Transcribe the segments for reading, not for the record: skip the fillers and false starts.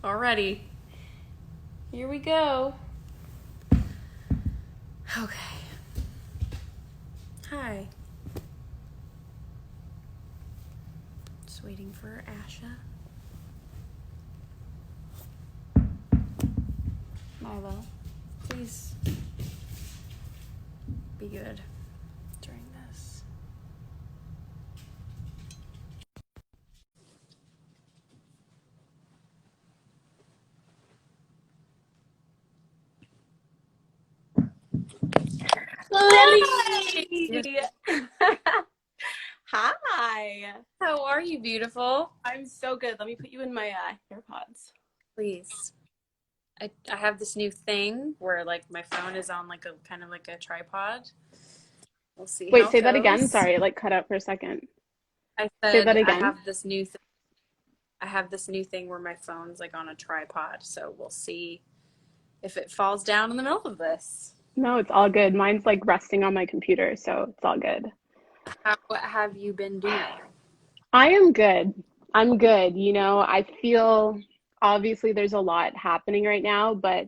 Alrighty. Here we go. Okay. Hi. Just waiting for Asha. Milo, please be good during this. Lily! Hi. How are you, beautiful? I'm so good. Let me put you in my AirPods. Please. I have this new thing where like my phone is on like a kind of like a tripod. We'll see Wait, how it say that again. goes. Sorry, it like cut out for a second. I Say that said again. I have this new thing where my phone's like on a tripod, so we'll see if it falls down in the middle of this. No, it's all good. Mine's like resting on my computer, so it's all good. What have you been doing? I am good. I'm good. I feel obviously there's a lot happening right now, but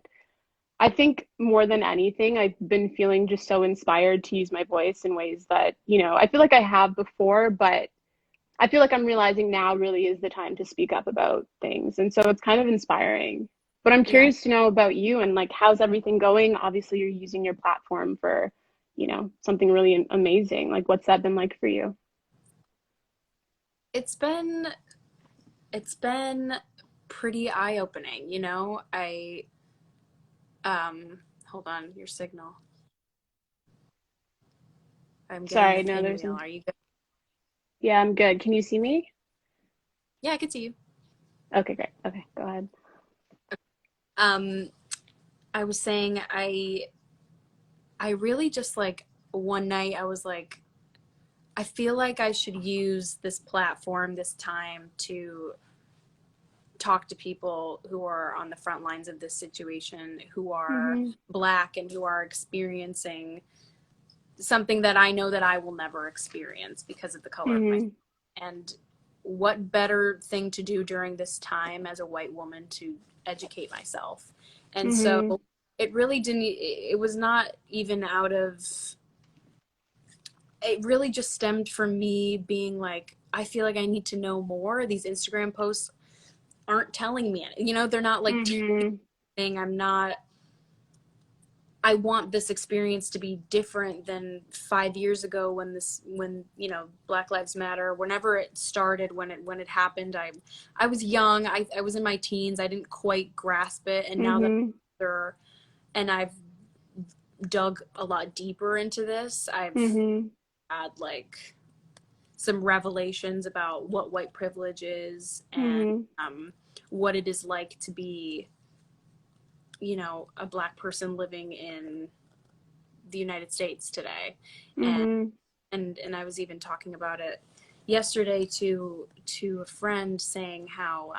I think more than anything, I've been feeling just so inspired to use my voice in ways that, I feel like I have before, but I feel like I'm realizing now really is the time to speak up about things. And so it's kind of inspiring. But I'm Yeah, curious to know about you and like how's everything going? Obviously, you're using your platform for, something really amazing. Like what's that been like for you? it's been it's been pretty eye-opening, you know? I hold on, your signal. I'm getting a Sorry, no, pinwheel. Are you good? yeah, I'm good. Can you see me? Yeah, I can see you. Okay, great. Okay, go ahead. Um, I was saying I really just like one night I was like I feel like I should use this platform, this time to talk to people who are on the front lines of this situation, who are Mm-hmm. Black and who are experiencing something that I know that I will never experience because of the color of my skin. Mm-hmm. And what better thing to do during this time as a white woman to educate myself? And Mm-hmm. so it really didn't, it was not even out of, it really just stemmed from me being like, I feel like I need to know more. These Instagram posts aren't telling me, they're not like Mm-hmm. saying I'm not, I want this experience to be different than 5 years ago when Black Lives Matter, whenever it started, when it happened. I was young. I was in my teens. I didn't quite grasp it, and now that Mm-hmm. they're and I've dug a lot deeper into this, I've Mm-hmm. had like some revelations about what white privilege is and Mm-hmm. what it is like to be, a Black person living in the United States today. And Mm-hmm. and I was even talking about it yesterday to a friend, saying how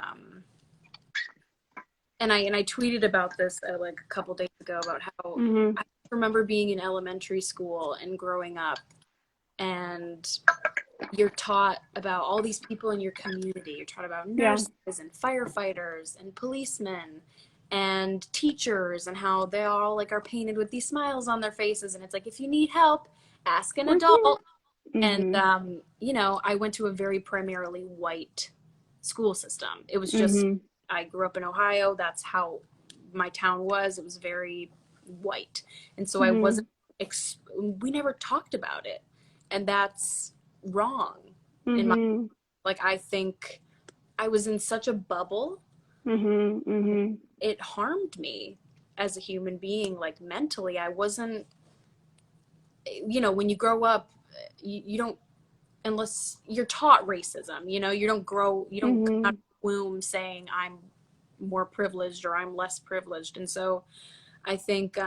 and I tweeted about this like a couple days ago about how Mm-hmm. I remember being in elementary school and growing up, and you're taught about all these people in your community. You're taught about Yeah. nurses and firefighters and policemen and teachers, and how they all like are painted with these smiles on their faces, and it's like, if you need help, ask an We're here. adult. And Mm-hmm. I went to a very primarily white school system. It was just, Mm-hmm. I grew up in Ohio. That's how my town was. It was very white. And so I Mm-hmm. wasn't, we never talked about it. And that's wrong in my, Mm-hmm. like, I think I was in such a bubble. Mm-hmm. Mm-hmm. It harmed me as a human being, like mentally. I wasn't, when you grow up, you don't, unless you're taught racism, you don't come out of Mm-hmm. the womb saying I'm more privileged or I'm less privileged. And so I think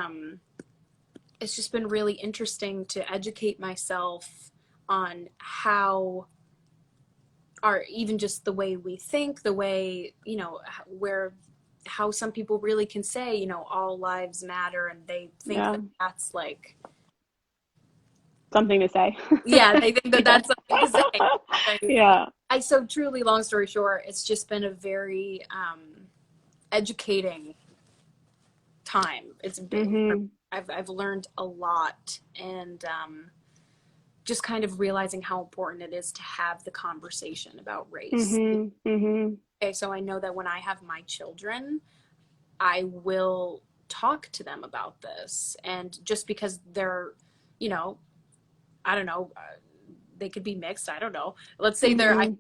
it's just been really interesting to educate myself on how, or even just the way we think, the way, where, how some people really can say, all lives matter, and they think Yeah. that that's like, Something to say. yeah, they think that Yeah. that's something to say. I, Yeah. so truly, long story short, it's just been a very educating time. It's been, Mm-hmm. I've learned a lot, and just kind of realizing how important it is to have the conversation about race. Mm-hmm. Mm-hmm. Okay, so I know that when I have my children, I will talk to them about this. And just because they're, you know, I don't know, they could be mixed. I don't know. Let's say Mm-hmm.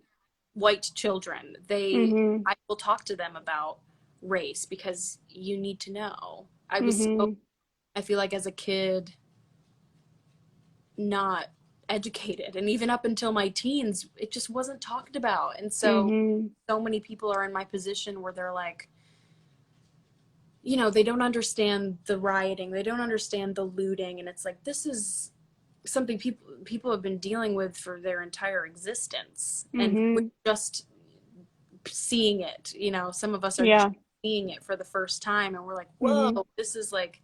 white children. Mm-hmm. I will talk to them about race because you need to know. Mm-hmm. I feel like as a kid, not educated, and even up until my teens, it just wasn't talked about. And so, Mm-hmm. so many people are in my position where they're like, you know, they don't understand the rioting, they don't understand the looting, and it's like, this is something people have been dealing with for their entire existence, and we're Mm-hmm. just seeing it. You know, some of us are just Yeah. seeing it for the first time, and we're like, whoa, Mm-hmm. this is like,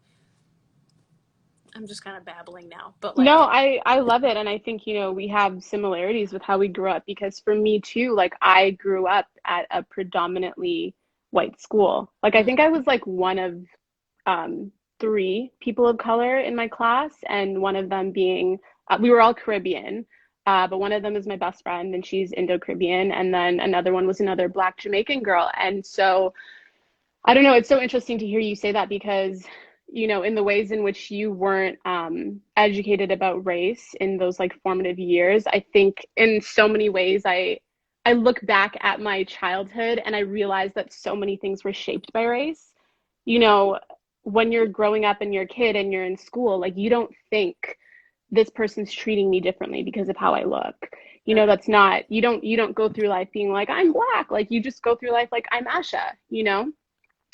I'm just kind of babbling now, but No, like, I love it. And I think, we have similarities with how we grew up because for me too, like I grew up at a predominantly white school. Like I mm, think I was like one of three people of color in my class, and one of them being, we were all Caribbean, but one of them is my best friend, and she's Indo-Caribbean, and then another one was another Black Jamaican girl. And so I don't know, it's so interesting to hear you say that because, in the ways in which you weren't educated about race in those like formative years, I think in so many ways I look back at my childhood and I realize that so many things were shaped by race. You know, when you're growing up and you're a kid and you're in school, like you don't think this person's treating me differently because of how I look. That's not, you don't go through life being like, I'm Black. Like you just go through life like I'm Asha.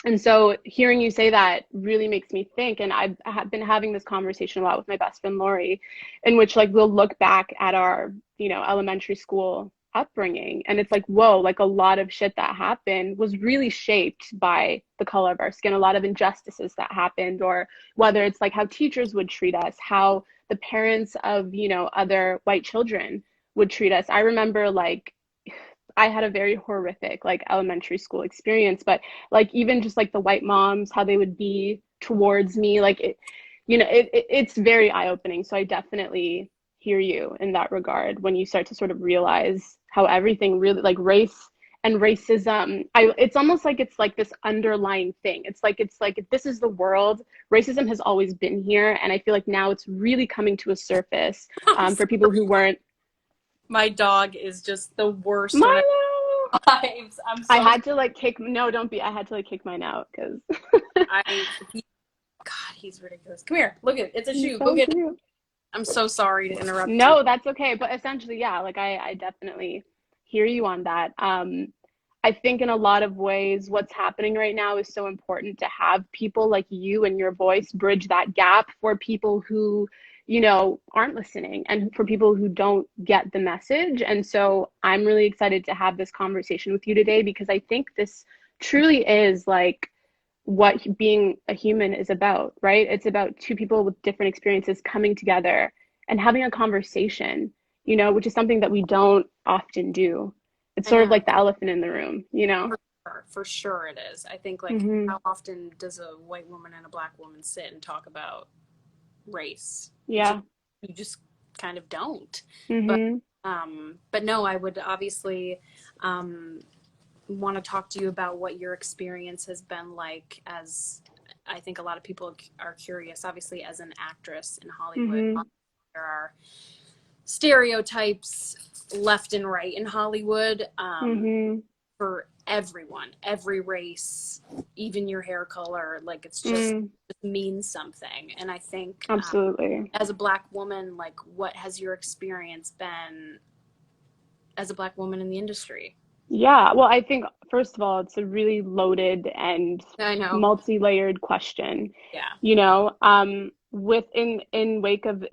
And so hearing you say that really makes me think, and I've been having this conversation a lot with my best friend Lori, in which like we'll look back at our, elementary school upbringing, and it's like, whoa, like a lot of shit that happened was really shaped by the color of our skin, a lot of injustices that happened, or whether it's like how teachers would treat us, how the parents of, other white children would treat us. I remember like I had a very horrific like elementary school experience, but like even just like the white moms, how they would be towards me, like it's very eye-opening. So I definitely hear you in that regard when you start to sort of realize how everything really like race and racism, it's almost like it's like this underlying thing. It's like if this is the world, racism has always been here, and I feel like now it's really coming to a surface for people who weren't. my dog is just the worst when it Milo. arrives. I'm I so had to like kick, no, don't be, I had to like kick mine out because I God, he's ridiculous. Come here, look at it. It's a he's shoe. Go so get it. cute. I'm so sorry to interrupt you. No, that's okay. But essentially, yeah, like I definitely hear you on that. I think in a lot of ways, what's happening right now is so important to have people like you and your voice bridge that gap for people who, aren't listening and for people who don't get the message. And so I'm really excited to have this conversation with you today because I think this truly is like what being a human is about, right? It's about two people with different experiences coming together and having a conversation, which is something that we don't often do. It's I sort of know. like the elephant in the room. For sure it is. I think like Hmm. how often does a white woman and a Black woman sit and talk about race? Yeah. You just kind of don't. But Hmm. but no, I would obviously um want to talk to you about what your experience has been like, as I think a lot of people are curious. Obviously, as an actress in Hollywood, Hmm. there are stereotypes left and right in Hollywood, Hmm. for everyone, every race, even your hair color. Like it's just Mm, it means something. And I think absolutely. as a Black woman, like what has your experience been as a Black woman in the industry? Yeah, well, I think first of all, it's a really loaded and I know. multi-layered question. Yeah. In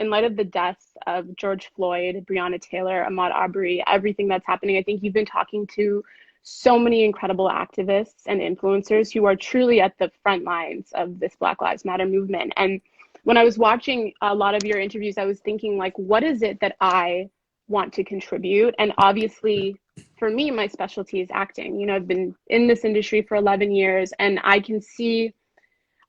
light of the deaths of George Floyd, Breonna Taylor, Ahmaud Arbery, everything that's happening, I think you've been talking to so many incredible activists and influencers who are truly at the front lines of this Black Lives Matter movement. And when I was watching a lot of your interviews, I was thinking like, what is it that I want to contribute? And obviously for me, my specialty is acting. You know, I've been in this industry for 11 years, and I can see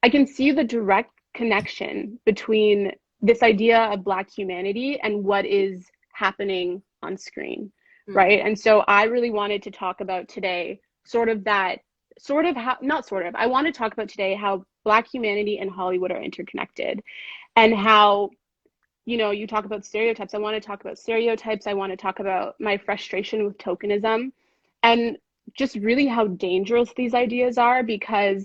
the direct connection between this idea of Black humanity and what is happening on screen, Mm. right? And so I really wanted to talk about today sort of that, sort of how, not sort of, I want to talk about today how Black humanity and Hollywood are interconnected, and how, you know, you talk about stereotypes. I want to talk about stereotypes. I want to talk about my frustration with tokenism, and just really how dangerous these ideas are, because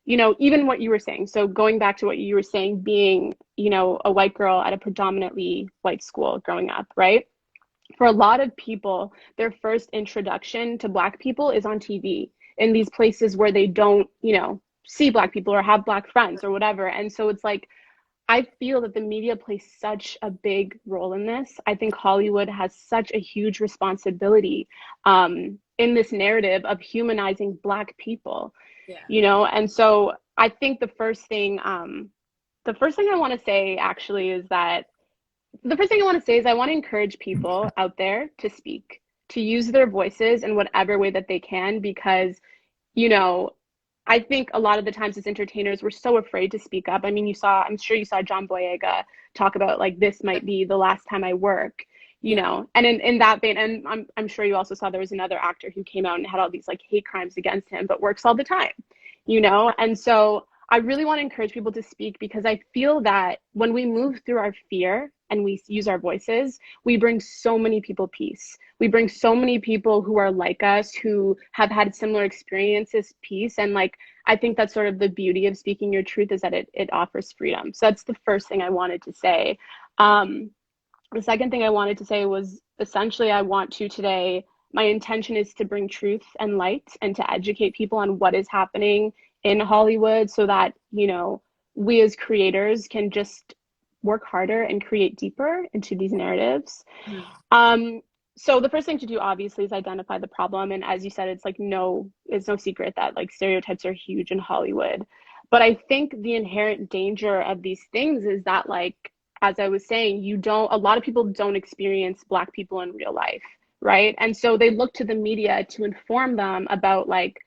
you know, even what you were saying. So going back to what you were saying, being, you know, a white girl at a predominantly white school growing up, right? For a lot of people, their first introduction to Black people is on TV in these places where they don't, you know, see Black people or have Black friends or whatever. And so it's like, I feel that the media plays such a big role in this. I think Hollywood has such a huge responsibility in this narrative of humanizing Black people, Yeah. you know. And so I think the first thing I want to say actually is that the first thing I want to say is I want to encourage people out there to speak, to use their voices in whatever way that they can, because you know, I think a lot of the times as entertainers, we're so afraid to speak up. I mean, I'm sure you saw John Boyega talk about like, this might be the last time I work, you Yeah. know, and in that vein, and I'm sure you also saw there was another actor who came out and had all these like hate crimes against him, but works all the time, you know? And so I really want to encourage people to speak, because I feel that when we move through our fear and we use our voices, we bring so many people peace. We bring so many people who are like us, who have had similar experiences, peace. And like, I think that's sort of the beauty of speaking your truth, is that it offers freedom. So that's the first thing I wanted to say. The second thing I wanted to say was, essentially, I want to today, my intention is to bring truth and light and to educate people on what is happening in Hollywood, so that, you know, we as creators can just work harder and create deeper into these narratives. Mm. Um, so the first thing to do, obviously, is identify the problem. And as you said, it's no secret that like stereotypes are huge in Hollywood. But I think the inherent danger of these things is that, like, as I was saying, a lot of people don't experience Black people in real life, right? And so they look to the media to inform them about like,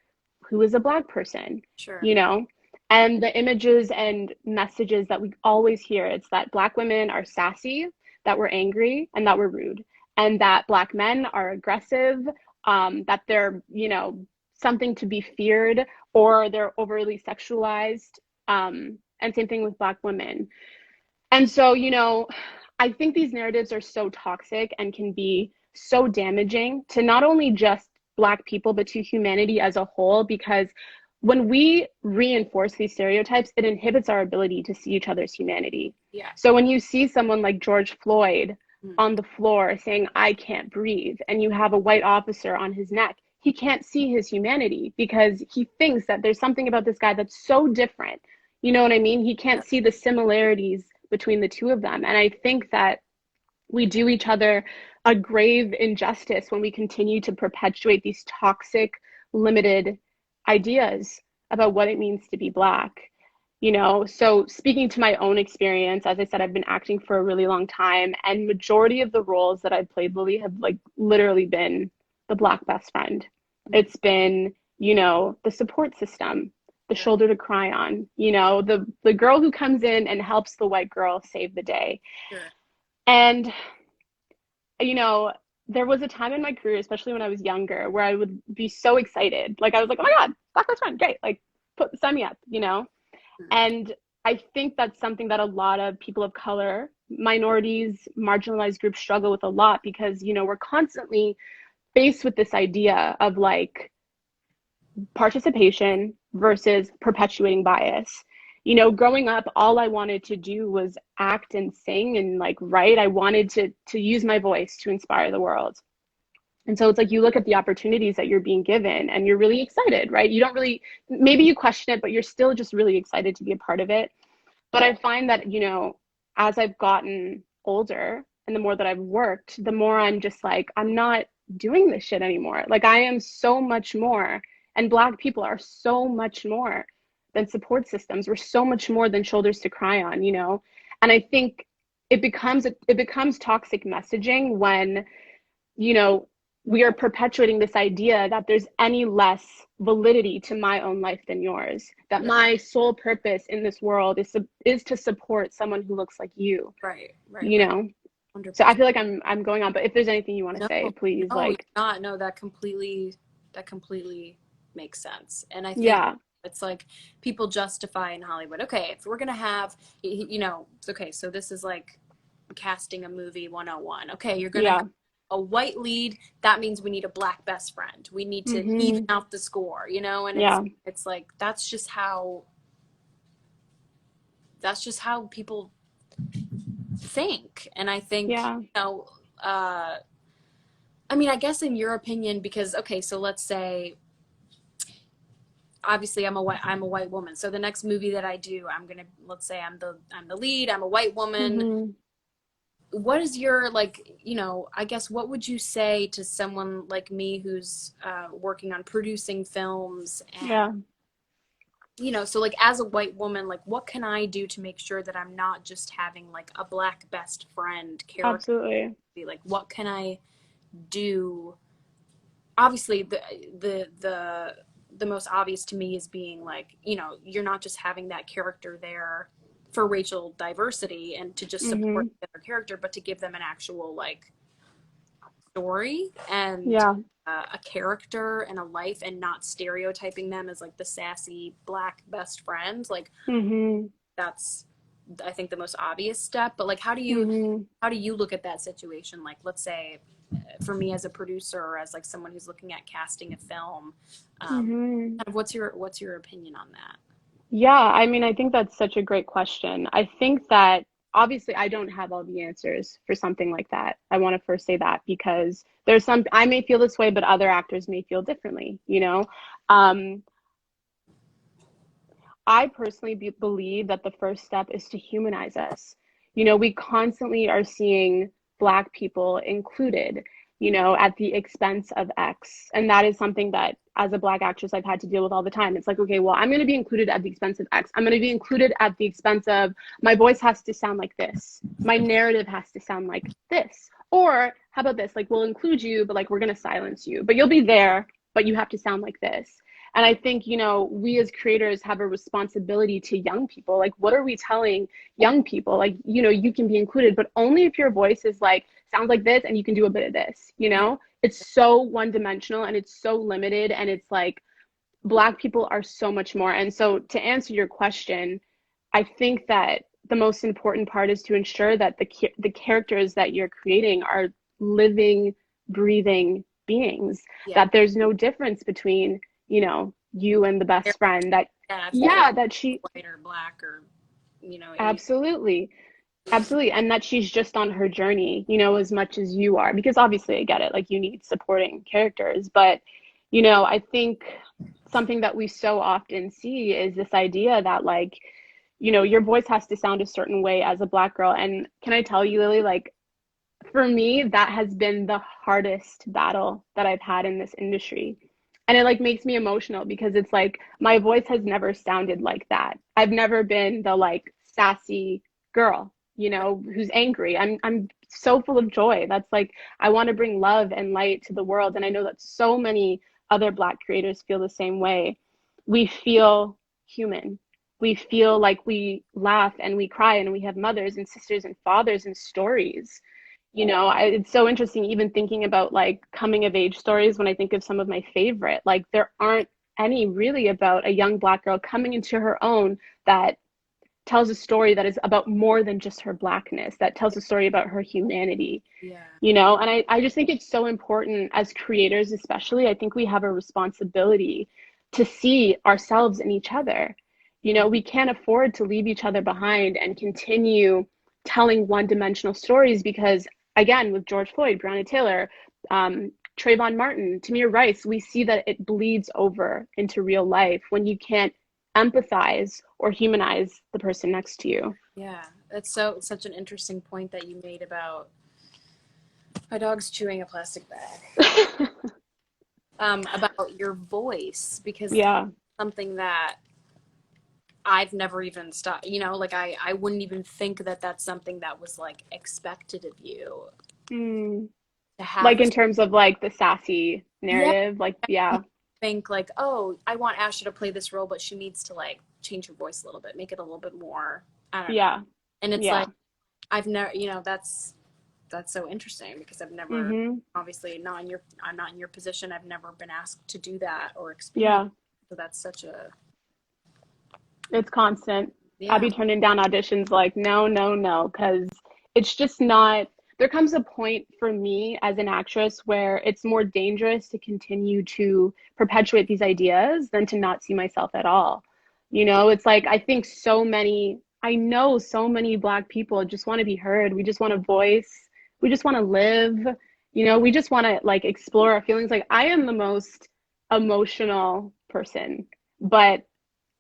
who is a Black person, Sure. you know? And the images and messages that we always hear, it's that Black women are sassy, that we're angry, and that we're rude, and that Black men are aggressive, that they're, you know, something to be feared, or they're overly sexualized, and same thing with Black women. And so, you know, I think these narratives are so toxic and can be so damaging to not only just Black people, but to humanity as a whole, because when we reinforce these stereotypes, it inhibits our ability to see each other's humanity. Yeah. So when you see someone like George Floyd Mm. on the floor saying, I can't breathe, and you have a white officer on his neck, he can't see his humanity because he thinks that there's something about this guy that's so different. You know what I mean? He Yeah. can't see the similarities between the two of them. And I think that we do each other a grave injustice when we continue to perpetuate these toxic, limited ideas about what it means to be Black. You know, so speaking to my own experience, as I said, I've been acting for a really long time, and majority of the roles that I've played, Lily, have like literally been the Black best friend. Mm. It's been, you know, the support system, the Sure. shoulder to cry on, you know, the girl who comes in and helps the white girl save the day. Sure. And you know, there was a time in my career, especially when I was younger, where I would be so excited. Like I was like, oh my God, Black best friend, great. Like sign me up, you know? Mm. And I think that's something that a lot of people of color, minorities, marginalized groups struggle with a lot, because, you know, we're constantly faced with this idea of like participation versus perpetuating bias. You know, growing up, all I wanted to do was act and sing and like write. I wanted to use my voice to inspire the world. And so it's like you look at the opportunities that you're being given and you're really excited, right? You don't really, maybe you question it, but you're still just really excited to be a part of it. But I find that, you know, as I've gotten older and the more that I've worked, the more I'm just like, I'm not doing this shit anymore. Like I am so much more, and Black people are so much more than support systems. We're so much more than shoulders to cry on, you know? And I think it becomes toxic messaging when, you know, we are perpetuating this idea that there's any less validity to my own life than yours, that my sole purpose in this world is to support someone who looks like you, Right, right, you right. know? So I 100%. feel like I'm going on, but if there's anything you want to say, please, No, you're like, not. No, that completely makes sense. And I think yeah, it's like people justify in Hollywood. Okay, if we're gonna have, it's okay. So this is like casting a movie 101. Okay, you're gonna yeah, have a white lead. That means we need a black best friend. We need to even mm-hmm, out the score, and yeah, it's like that's just how people think. And I think, yeah, uh, I mean, I guess in your opinion, because okay, so let's say obviously I'm a white woman. So the next movie that I do, let's say I'm the lead, I'm a white woman. mm-hmm, What is your like, I guess what would you say to someone like me who's working on producing films and yeah, so like as a white woman, like what can I do to make sure that I'm not just having like a black best friend character? absolutely, Like what can I do? Obviously the most obvious to me is being like, you're not just having that character there for racial diversity and to just support mm-hmm, the other character, but to give them an actual like story and yeah, a character and a life, and not stereotyping them as like the sassy black best friend. Like mm-hmm, that's I think the most obvious step. But like mm-hmm, how do you look at that situation? Like let's say for me as a producer or as like someone who's looking at casting a film, mm-hmm. kind of what's your opinion on that? Yeah, I mean, I think that's such a great question. I think that obviously I don't have all the answers for something like that. I want to first say that because I may feel this way, but other actors may feel differently, you know? Um, I personally believe that the first step is to humanize us. We constantly are seeing Black people included, at the expense of X. And that is something that, as a Black actress, I've had to deal with all the time. It's like, okay, well, I'm going to be included at the expense of X. I'm going to be included at the expense of my voice has to sound like this. My narrative has to sound like this. Or how about this? Like, we'll include you, but like, we're going to silence you. But you'll be there, but you have to sound like this. And I think, we as creators have a responsibility to young people. Like, what are we telling young people? Like, you can be included, but only if your voice is like, sounds like this and you can do a bit of this, It's so one dimensional and it's so limited. And it's like, Black people are so much more. And so to answer your question, I think that the most important part is to ensure that the characters that you're creating are living, breathing beings, Yeah, that there's no difference between, you and the best friend, that, yeah, if you're yeah, that she, white or black or Asian. absolutely, absolutely. And that she's just on her journey, as much as you are, because obviously I get it, like you need supporting characters, but, I think something that we so often see is this idea that like, your voice has to sound a certain way as a Black girl. And can I tell you, Lily, like for me, that has been the hardest battle that I've had in this industry. And it like makes me emotional because it's like my voice has never sounded like that. I've never been the like sassy girl, who's angry. I'm so full of joy. That's like I want to bring love and light to the world. And I know that so many other Black creators feel the same way. We feel human. We feel like we laugh and we cry and we have mothers and sisters and fathers and stories. It's so interesting even thinking about like coming of age stories when I think of some of my favorite. Like there aren't any really about a young Black girl coming into her own that tells a story that is about more than just her Blackness, that tells a story about her humanity. Yeah, And I just think it's so important as creators, especially. I think we have a responsibility to see ourselves in each other. We can't afford to leave each other behind and continue telling one-dimensional stories because, again, with George Floyd, Breonna Taylor, Trayvon Martin, Tamir Rice, we see that it bleeds over into real life when you can't empathize or humanize the person next to you. yeah. It's such an interesting point that you made about my dog's chewing a plastic bag. About your voice, because that's Yeah. something that I've never even stopped, like I wouldn't even think that that's something that was like expected of you. Mm. to have Like in to, terms of like the sassy yeah, narrative, like yeah, think like, oh, I want Asha to play this role, but she needs to like change her voice a little bit, make it a little bit more, I don't know. yeah, And it's yeah. like, I've never, that's so interesting because I've never, Mm-hmm. obviously not in your, I'm not in your position. I've never been asked to do that or experience. Yeah, So that's such a, it's constant. I'll yeah, be turning down auditions like, no, no, no, because it's just not. There comes a point for me as an actress where it's more dangerous to continue to perpetuate these ideas than to not see myself at all. It's like I know so many Black people just want to be heard. We just want a voice. We just want to live. We just want to like explore our feelings. Like I am the most emotional person, but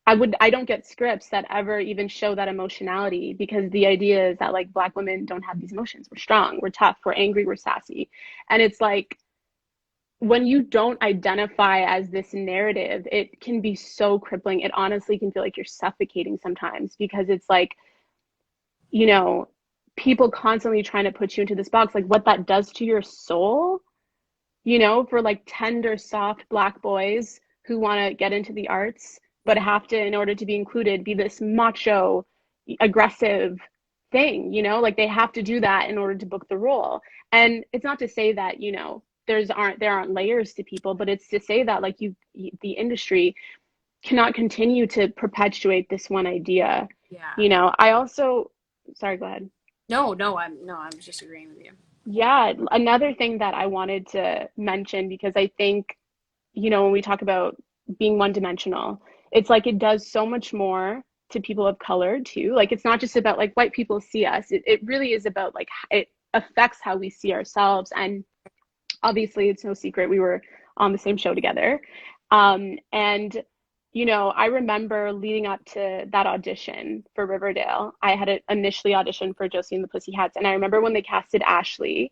I don't get scripts that ever even show that emotionality because the idea is that like Black women don't have these emotions. We're strong, we're tough, we're angry, we're sassy. And it's like when you don't identify as this narrative, it can be so crippling. It honestly can feel like you're suffocating sometimes because it's like, you know, people constantly trying to put you into this box, like what that does to your soul, for like tender, soft Black boys who want to get into the arts, but have to, in order to be included, be this macho, aggressive thing, like they have to do that in order to book the role. And it's not to say that, there aren't layers to people, but it's to say that like the industry cannot continue to perpetuate this one idea. yeah. I also, sorry, go ahead. No, I'm just agreeing with you. Yeah, another thing that I wanted to mention, because I think, when we talk about being one dimensional, it's like it does so much more to people of color too. Like it's not just about like white people see us. It really is about like it affects how we see ourselves. And obviously, it's no secret we were on the same show together. And I remember leading up to that audition for Riverdale, I had initially auditioned for Josie and the Pussycats, and I remember when they casted Ashley,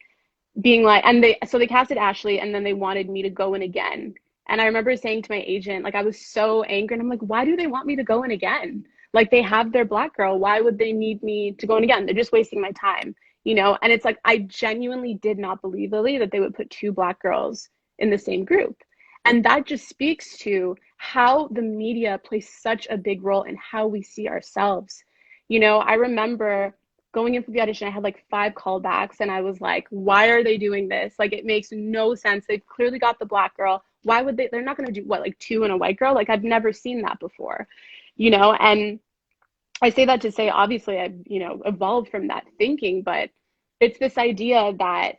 being like, they casted Ashley, and then they wanted me to go in again. And I remember saying to my agent, like, I was so angry, and I'm like, why do they want me to go in again? Like, they have their Black girl. Why would they need me to go in again? They're just wasting my time, And it's like, I genuinely did not believe, Lily, that they would put two Black girls in the same group. And that just speaks to how the media plays such a big role in how we see ourselves. I remember going in for the audition, I had like 5 callbacks, and I was like, why are they doing this? Like, it makes no sense. They've clearly got the Black girl. Why would they're not going to do what, like 2 and a white girl? Like, I've never seen that before, And I say that to say, obviously, I've, evolved from that thinking, but it's this idea that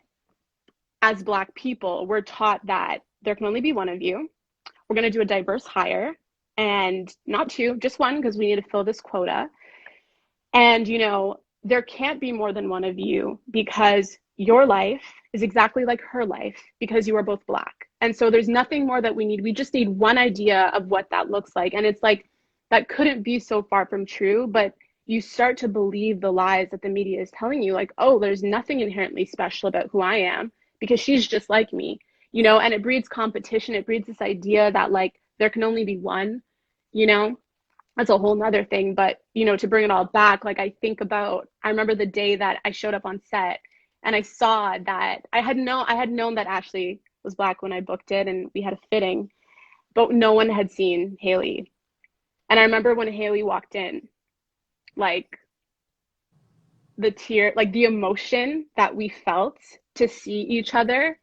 as Black people, we're taught that there can only be one of you. We're going to do a diverse hire, and not 2, just 1, because we need to fill this quota. And, there can't be more than one of you because your life is exactly like her life because you are both Black. And so there's nothing more that we need. We just need one idea of what that looks like. And it's like, that couldn't be so far from true, but you start to believe the lies that the media is telling you, like, oh, there's nothing inherently special about who I am because she's just like me, and it breeds competition. It breeds this idea that like there can only be one, you know, that's a whole nother thing. But, to bring it all back, like I remember the day that I showed up on set and I saw that I had known that Ashley was Black when I booked it and we had a fitting, but no one had seen Haley. And I remember when Haley walked in, like the emotion that we felt to see each other,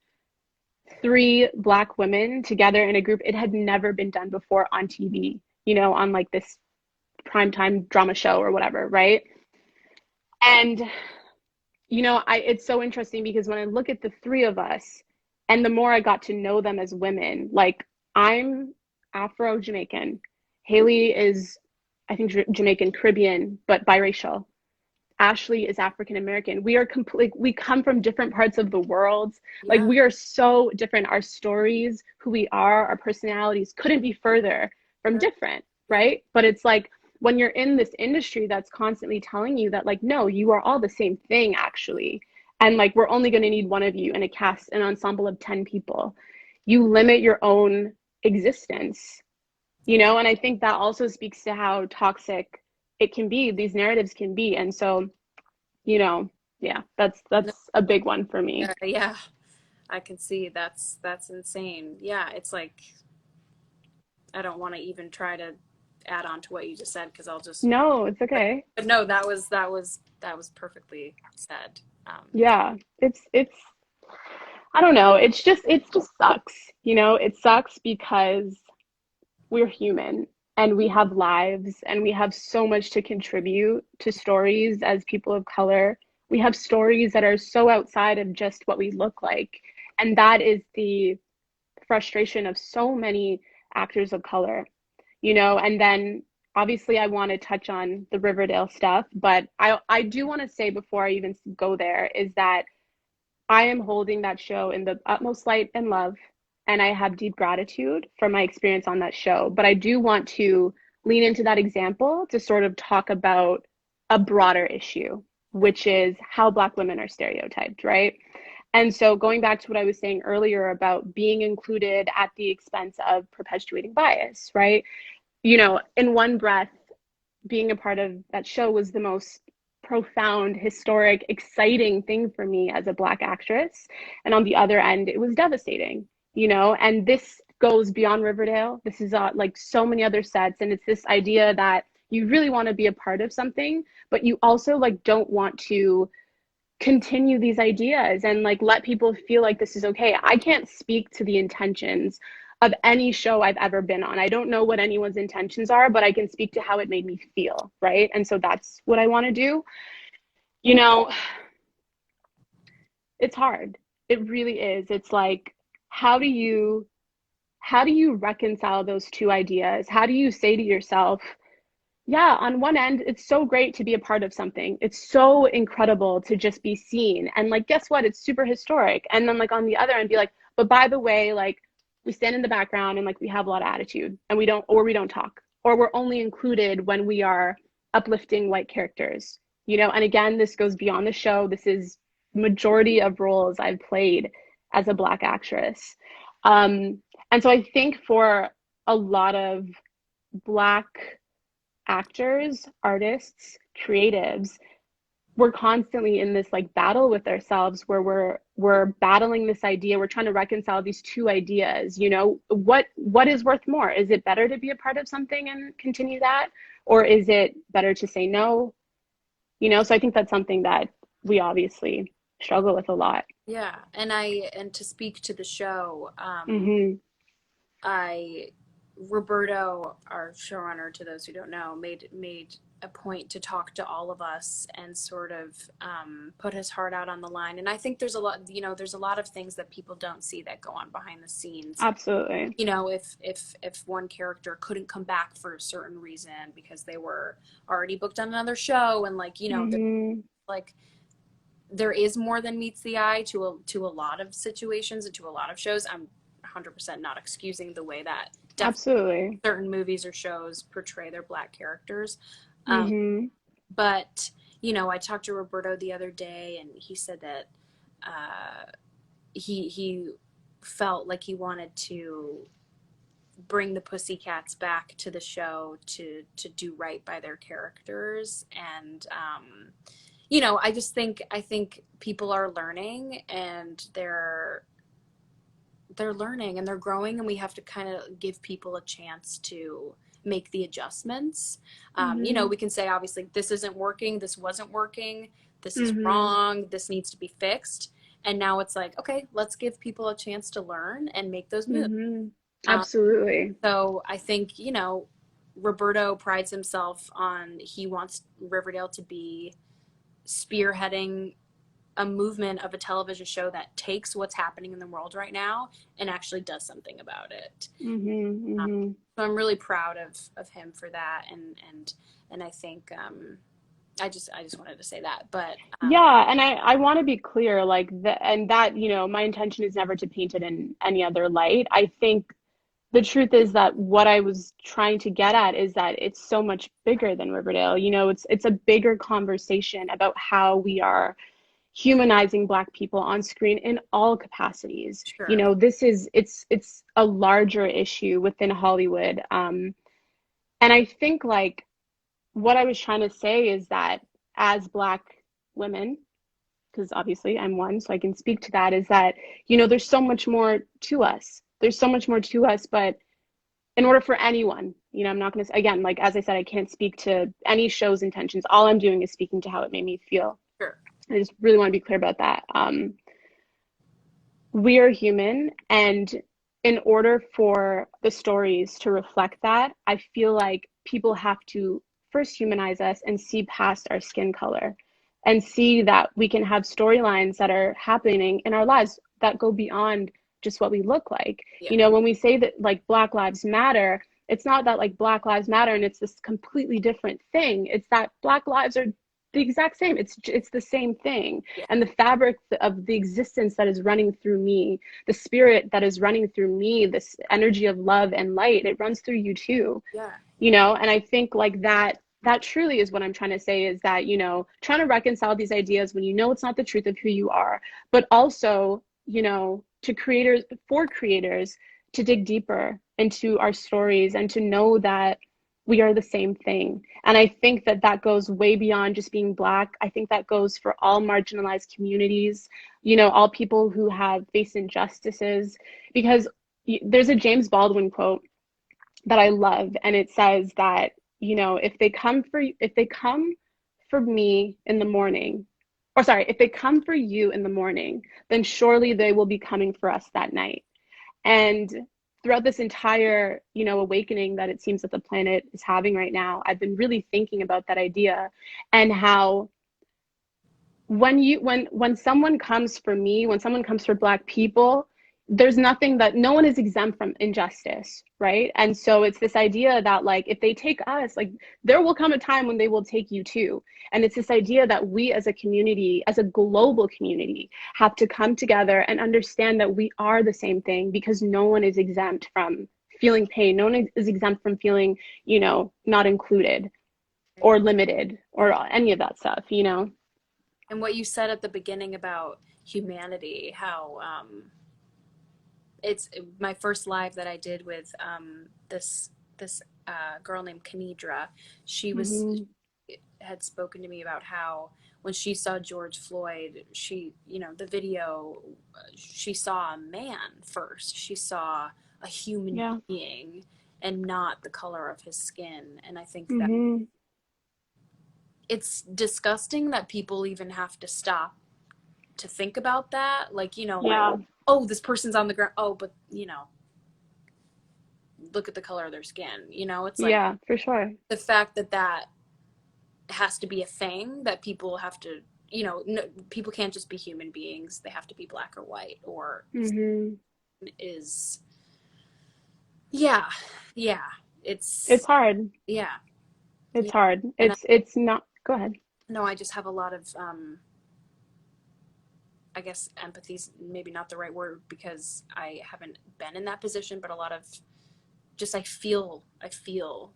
3 Black women together in a group. It had never been done before on TV, on like this primetime drama show or whatever, right? And it's so interesting because when I look at the 3 of us, and the more I got to know them as women, like I'm Afro-Jamaican. Haley is, I think, Jamaican Caribbean, but biracial. Ashley is African American. We come from different parts of the world. Like Yeah. we are so different. Our stories, who we are, our personalities couldn't be further from different, right? But it's like when you're in this industry that's constantly telling you that like, no, you are all the same thing actually. And like we're only going to need one of you in a cast, an ensemble of 10 people. You limit your own existence, and I think that also speaks to how toxic it can be, these narratives can be. And so, yeah, that's No, a big one for me. yeah. I can see that's insane. Yeah, it's like I don't want to even try to add on to what you just said because I'll just. No, it's okay. But no, that was perfectly said. Yeah, it's I don't know. It just sucks. It sucks because we're human and we have lives and we have so much to contribute to stories as people of color. We have stories that are so outside of just what we look like. And that is the frustration of so many actors of color, and then obviously I want to touch on the Riverdale stuff, but I do want to say before I even go there is that I am holding that show in the utmost light and love, and I have deep gratitude for my experience on that show. But I do want to lean into that example to sort of talk about a broader issue, which is how Black women are stereotyped, right? And so going back to what I was saying earlier about being included at the expense of perpetuating bias, right? In one breath, being a part of that show was the most profound, historic, exciting thing for me as a Black actress. And on the other end, it was devastating, and this goes beyond Riverdale. This is like so many other sets. And it's this idea that you really want to be a part of something, but you also like don't want to continue these ideas and like let people feel like this is okay. I can't speak to the intentions of any show I've ever been on. I don't know what anyone's intentions are, but I can speak to how it made me feel, right? And so that's what I want to do. You know, it's hard. It really is. It's like how do you reconcile those two ideas? How do you say to yourself, yeah, on one end, it's so great to be a part of something. It's so incredible to just be seen. And like, guess what? It's super historic. And then like on the other end, be like, but by the way, like we stand in the background and like we have a lot of attitude and we don't talk, or we're only included when we are uplifting white characters, and again, this goes beyond the show. This is majority of roles I've played as a Black actress. And so I think for a lot of Black actors, artists, creatives, we're constantly in this like battle with ourselves where we're battling this idea. We're trying to reconcile these two ideas. What is worth more? Is it better to be a part of something and continue that, or is it better to say no? So I think that's something that we obviously struggle with a lot. Yeah, and to speak to the show, Hmm. I Roberto, our showrunner, to those who don't know, made a point to talk to all of us and sort of put his heart out on the line. And I think there's a lot of things that people don't see that go on behind the scenes. Absolutely. If one character couldn't come back for a certain reason because they were already booked on another show, and Hmm. like there is more than meets the eye to a lot of situations and to a lot of shows. I'm 100% not excusing the way that Absolutely. certain movies or shows portray their Black characters. Um, Hmm. but, I talked to Roberto the other day and he said that he felt like he wanted to bring the Pussycats back to the show to do right by their characters. And, I think people are learning and they're learning and they're growing, and we have to kind of give people a chance to make the adjustments. Hmm. We can say, obviously, this isn't working, this wasn't working, this is Hmm. wrong, this needs to be fixed. And now it's like, okay, let's give people a chance to learn and make those moves. Hmm. Um, Absolutely. so I think, Roberto prides himself on he wants Riverdale to be spearheading a movement of a television show that takes what's happening in the world right now and actually does something about it. Hmm. Um, Hmm. so I'm really proud of him for that, and I think I just wanted to say that, but Yeah, and I want to be clear, like and that, my intention is never to paint it in any other light. I think the truth is that what I was trying to get at is that it's so much bigger than Riverdale. It's a bigger conversation about how we are humanizing Black people on screen in all capacities. sure, It's a larger issue within Hollywood. And I think like what I was trying to say is that as Black women, because obviously I'm one, so I can speak to that, is that, you know, there's so much more to us. There's so much more to us, but in order for anyone, you know, I'm not going to, again, like, as I said, I can't speak to any show's intentions. All I'm doing is speaking to how it made me feel. Sure. I just really want to be clear about that. We are human, and in order for the stories to reflect that, I feel like people have to first humanize us and see past our skin color and see that we can have storylines that are happening in our lives that go beyond just what we look like. Yeah. You know, when we say that like Black Lives Matter, it's not that like Black Lives Matter and it's this completely different thing. It's that Black lives are the exact same. It's the same thing. Yeah. And the fabric of the existence that is running through me, the spirit that is running through me, this energy of love and light, it runs through you too. Yeah. You know, and I think like that truly is what I'm trying to say, is that, you know, trying to reconcile these ideas when you know it's not the truth of who you are, but also, you know, for creators to dig deeper into our stories and to know that we are the same thing. And I think that that goes way beyond just being Black. I think that goes for all marginalized communities, you know, all people who have faced injustices, because there's a James Baldwin quote that I love, and it says that, you know, if they come for me in the morning, or sorry, if they come for you in the morning, then surely they will be coming for us that night. And throughout this entire, you know, awakening that it seems that the planet is having right now, I've been really thinking about that idea, and how when someone comes for me, when someone comes for Black people, there's nothing that, no one is exempt from injustice, right? And so it's this idea that like, if they take us, like, there will come a time when they will take you too. And it's this idea that we as a community, as a global community, have to come together and understand that we are the same thing, because no one is exempt from feeling pain. No one is exempt from feeling, you know, not included or limited or any of that stuff, you know? And what you said at the beginning about humanity, how it's my first live that I did with this girl named Kanidra. She was had spoken to me about how when she saw George Floyd, she, you know, the video, she saw a man first. She saw a human being and not the color of his skin. And I think that it's disgusting that people even have to stop to think about that. Like, you know, like, oh, this person's on the ground. Oh, but, you know, look at the color of their skin. You know, it's like, yeah, for sure. The fact that that has to be a thing, that people have to, you know, no, people can't just be human beings. They have to be Black or white, or is, yeah. It's hard. Yeah. It's hard. It's not, go ahead. No, I just have a lot of, I guess empathy's maybe not the right word, because I haven't been in that position, but a lot of just, I feel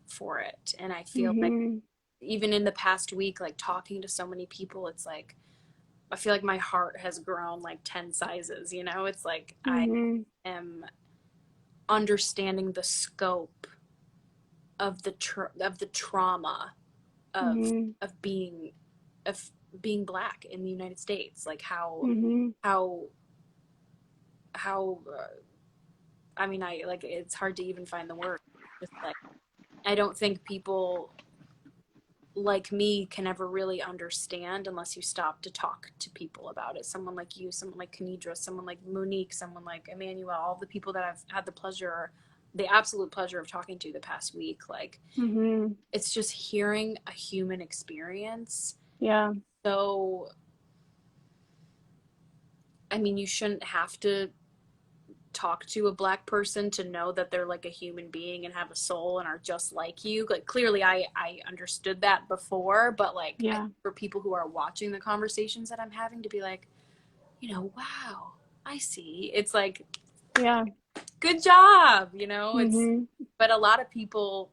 for it. And I feel like even in the past week, like talking to so many people, it's like, I feel like my heart has grown like 10 sizes, you know? It's like, I am understanding the scope of the trauma of being Black in the United States, like how I mean, I like, it's hard to even find the word. Just like, I don't think people like me can ever really understand unless you stop to talk to people about it. Someone like you, someone like Kanidra, someone like Monique, someone like Emmanuel, all the people that I've had the absolute pleasure of talking to the past week. Like, it's just hearing a human experience. Yeah. So, I mean, you shouldn't have to talk to a Black person to know that they're like a human being and have a soul and are just like you. Like, clearly I understood that before, but like, for people who are watching the conversations that I'm having, to be like, you know, wow, I see. It's like, good job, you know? It's, but a lot of people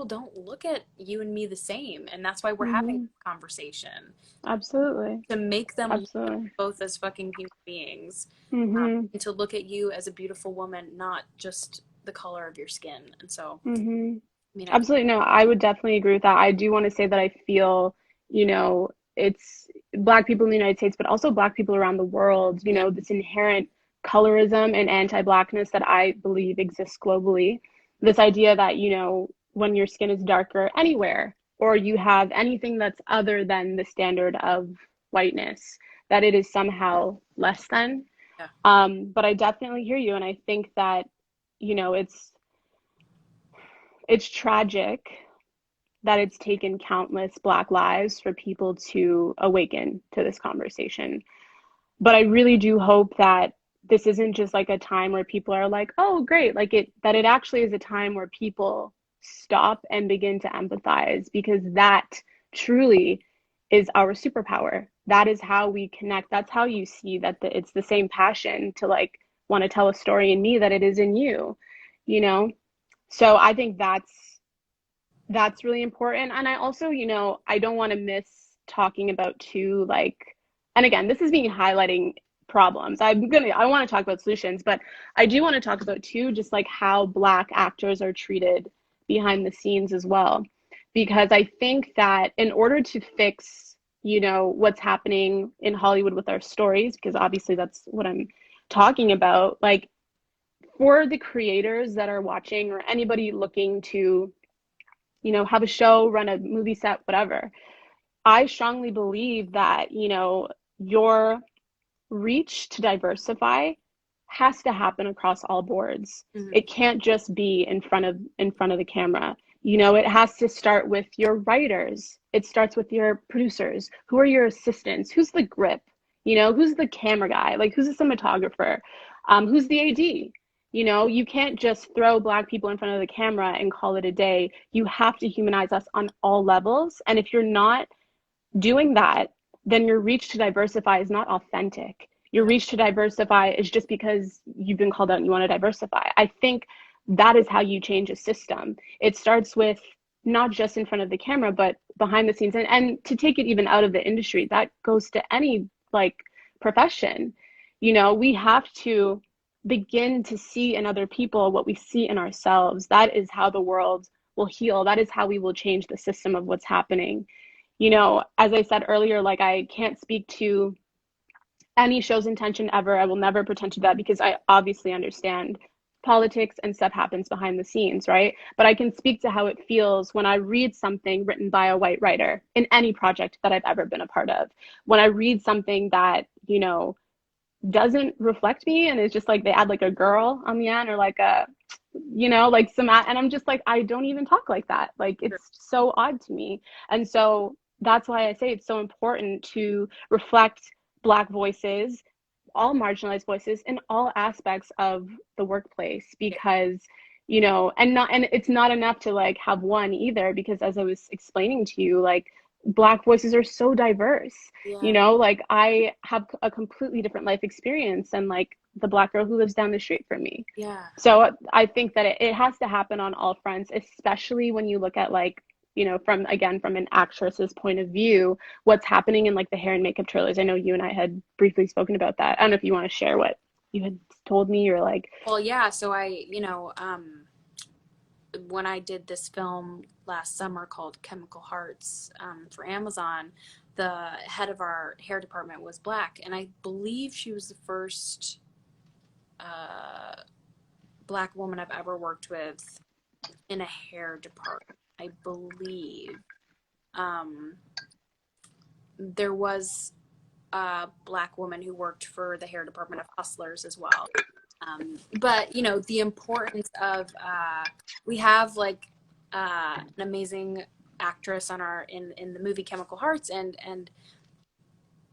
don't look at you and me the same, and that's why we're having this conversation. Absolutely. To make them look both as fucking human beings, and to look at you as a beautiful woman, not just the color of your skin. And so, I mean, absolutely. No, I would definitely agree with that. I do want to say that I feel, you know, it's Black people in the United States, but also Black people around the world, you Yeah. know, this inherent colorism and anti-Blackness that I believe exists globally. This idea that, you know, when your skin is darker anywhere, or you have anything that's other than the standard of whiteness, that it is somehow less than. Yeah. But I definitely hear you, and I think that, you know, it's tragic that it's taken countless Black lives for people to awaken to this conversation. But I really do hope that this isn't just like a time where people are like, oh, great, like that it actually is a time where people stop and begin to empathize, because that truly is our superpower. That is how we connect. That's how you see that it's the same passion to like want to tell a story in me that it is in you, you know? So I think that's really important. And I also, you know, I don't want to miss talking about too, like, and again, this is me highlighting problems. I want to talk about solutions, but I do want to talk about too, just like how Black actors are treated behind the scenes as well. Because I think that in order to fix, you know, what's happening in Hollywood with our stories, because obviously that's what I'm talking about, like for the creators that are watching or anybody looking to, you know, have a show, run a movie set, whatever. I strongly believe that, you know, your reach to diversify has to happen across all boards. Mm-hmm. It can't just be in front of the camera. You know, it has to start with your writers. It starts with your producers. Who are your assistants? Who's the grip? You know, who's the camera guy? Like, who's the cinematographer? Who's the AD? You know, you can't just throw Black people in front of the camera and call it a day. You have to humanize us on all levels. And if you're not doing that, then your reach to diversify is not authentic. Your Yeah. reach to diversify is just because you've been called out and you want to diversify. I think that is how you change a system. It starts with not just in front of the camera, but behind the scenes. And to take it even out of the industry, that goes to any like profession. You know, we have to begin to see in other people what we see in ourselves. That is how the world will heal. That is how we will change the system of what's happening. You know, as I said earlier, like I can't speak to any show's intention ever. I will never pretend to that because I obviously understand politics and stuff happens behind the scenes, right? But I can speak to how it feels when I read something written by a white writer in any project that I've ever been a part of. When I read something that, you know, doesn't reflect me and it's just like they add like a girl on the end or like a, you know, like some, and I'm just like, I don't even talk like that. Like it's so odd to me. And so that's why I say it's so important to reflect Black voices, all marginalized voices in all aspects of the workplace, because, you know, and it's not enough to like have one either, because as I was explaining to you, like Black voices are so diverse. Yeah. You know, like I have a completely different life experience than like the Black girl who lives down the street from me. Yeah. So I think that it has to happen on all fronts, especially when you look at like, you know, from an actress's point of view, what's happening in like the hair and makeup trailers. I know you and I had briefly spoken about that. I don't know if you want to share what you had told me or like. Well, yeah. So when I did this film last summer called Chemical Hearts for Amazon, the head of our hair department was Black, and I believe she was the first Black woman I've ever worked with in a hair department. I believe there was a Black woman who worked for the hair department of Hustlers as well. But you know, the importance of we have like an amazing actress on our in the movie Chemical Hearts, and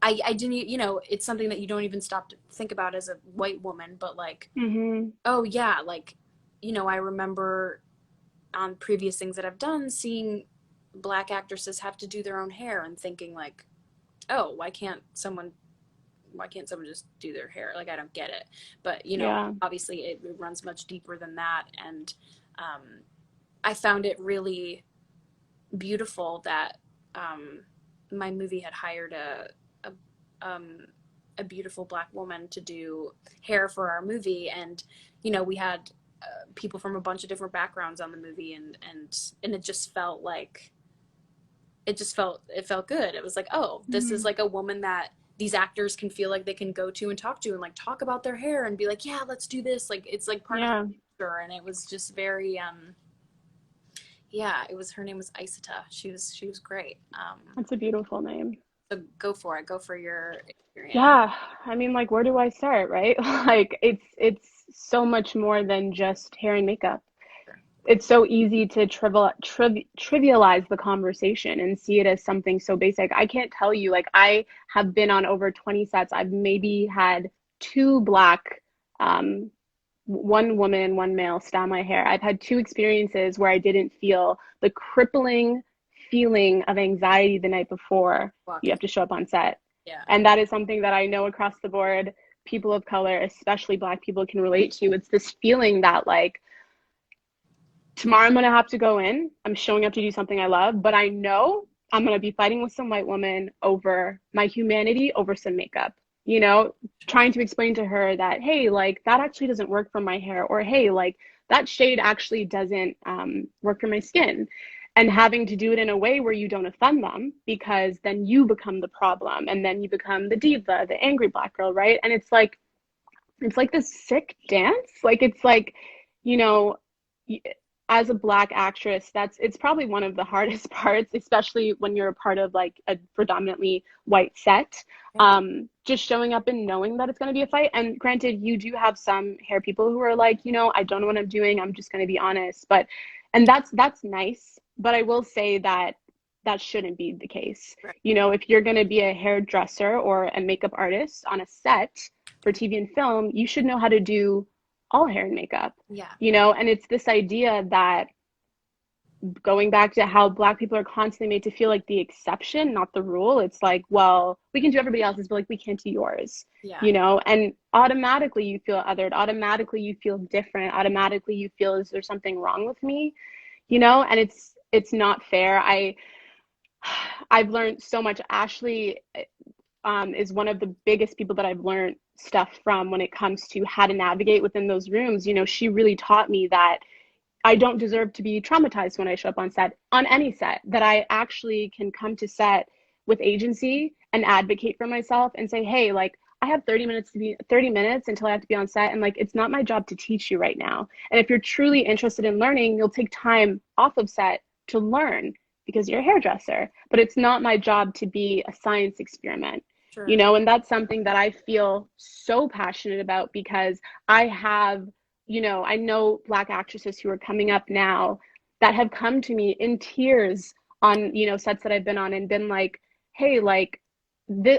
I didn't, you know, it's something that you don't even stop to think about as a white woman, but like, oh yeah, like, you know, I remember on previous things that I've done seeing Black actresses have to do their own hair and thinking like, oh, why can't someone just do their hair? Like, I don't get it. But, you know, Yeah. obviously it runs much deeper than that. And I found it really beautiful that my movie had hired a beautiful Black woman to do hair for our movie. And, you know, we had people from a bunch of different backgrounds on the movie. And it just felt like it felt good. It was like, oh, this is like a woman that these actors can feel like they can go to and talk to and like talk about their hair and be like, yeah, let's do this. Like it's like part of Yeah, the culture, and it was just very yeah, it was, her name was Isata. She was great. that's a beautiful name. So go for it. Go for your experience. Yeah, I mean, like, where do I start, right? Like, it's so much more than just hair and makeup. It's so easy to trivialize the conversation and see it as something so basic. I can't tell you, like, I have been on over 20 sets. I've maybe had two black, um, one woman, one male style my hair. I've had two experiences where I didn't feel the crippling feeling of anxiety the night before you Walking. have to show up on set. Yeah. And that is something that I know across the board, people of color, especially Black people, can relate to. It's this feeling that, like, tomorrow I'm going to have to go in. I'm showing up to do something I love, but I know I'm going to be fighting with some white woman over my humanity, over some makeup, you know, trying to explain to her that, hey, like, that actually doesn't work for my hair, or hey, like, that shade actually doesn't work for my skin. And having to do it in a way where you don't offend them, because then you become the problem, and then you become the diva, the angry Black girl, right? And it's like this sick dance. Like, it's like, you know, as a Black actress, it's probably one of the hardest parts, especially when you're a part of like a predominantly white set. Just showing up and knowing that it's going to be a fight. And granted, you do have some hair people who are like, you know, I don't know what I'm doing, I'm just going to be honest. But, and that's nice. But I will say that that shouldn't be the case. Right. You know, if you're going to be a hairdresser or a makeup artist on a set for TV and film, you should know how to do all hair and makeup. Yeah. You know, and it's this idea that, going back to how Black people are constantly made to feel like the exception, not the rule. It's like, well, we can do everybody else's, but like, we can't do yours. Yeah. You know, and automatically you feel othered, automatically you feel different, automatically you feel, is there something wrong with me? You know, and it's not fair. I've learned so much. Ashley is one of the biggest people that I've learned stuff from when it comes to how to navigate within those rooms. You know, she really taught me that I don't deserve to be traumatized when I show up on set, on any set, that I actually can come to set with agency and advocate for myself and say, hey, like, I have 30 minutes until I have to be on set. And like, it's not my job to teach you right now. And if you're truly interested in learning, you'll take time off of set to learn because you're a hairdresser, but it's not my job to be a science experiment. Sure. You know, and that's something that I feel so passionate about, because I have, you know, I know Black actresses who are coming up now that have come to me in tears on, you know, sets that I've been on and been like, hey, like,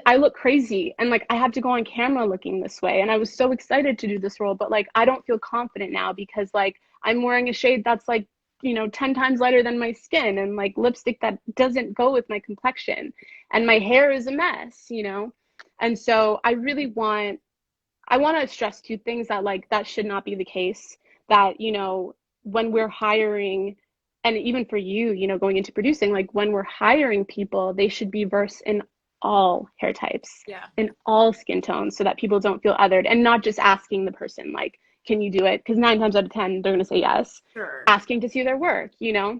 I look crazy and like I have to go on camera looking this way. And I was so excited to do this role, but like, I don't feel confident now because like I'm wearing a shade that's like, you know, 10 times lighter than my skin, and like lipstick that doesn't go with my complexion, and my hair is a mess, you know? And so I want to stress two things, that like, that should not be the case. That, you know, when we're hiring, and even for you, you know, going into producing, like when we're hiring people, they should be versed in all hair types, Yeah. in all skin tones, so that people don't feel othered, and not just asking the person like, can you do it? Because 9 times out of 10, they're going to say yes. Sure. Asking to see their work, you know?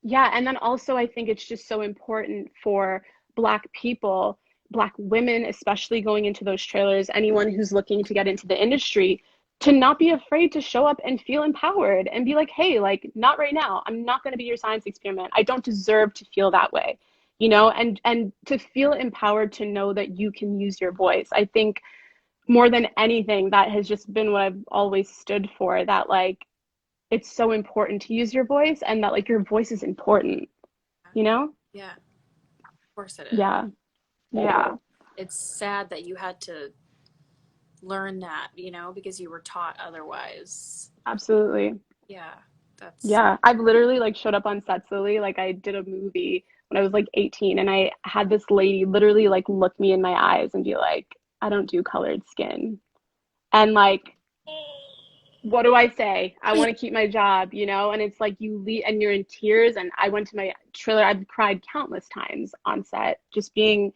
Yeah, and then also I think it's just so important for Black people, Black women, especially going into those trailers, anyone who's looking to get into the industry, to not be afraid to show up and feel empowered and be like, hey, like, not right now. I'm not going to be your science experiment. I don't deserve to feel that way, you know, and to feel empowered, to know that you can use your voice. I think more than anything, that has just been what I've always stood for, that like, it's so important to use your voice, and that like, your voice is important, you know? Yeah. Of course it is. Yeah. Yeah. It's sad that you had to learn that, you know, because you were taught otherwise. Absolutely. Yeah. That's Yeah. I've literally like showed up on sets, Lily. Like, I did a movie when I was like 18, and I had this lady literally like look me in my eyes and be like, I don't do colored skin. And like, what do I say? I want to keep my job, you know? And it's like, you leave and you're in tears. And I went to my trailer. I've cried countless times on set, just being,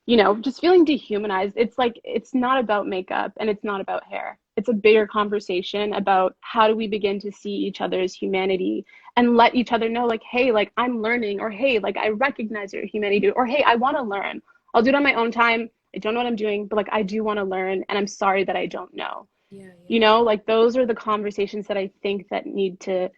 just feeling dehumanized. It's like, it's not about makeup and it's not about hair. It's a bigger conversation about how do we begin to see each other's humanity and let each other know, like, hey, like I'm learning, or hey, like I recognize your humanity, or hey, I want to learn. I'll do it on my own time. I don't know what I'm doing, but like I do want to learn and I'm sorry that I don't know. Yeah, yeah. Like those are the conversations that I think that need to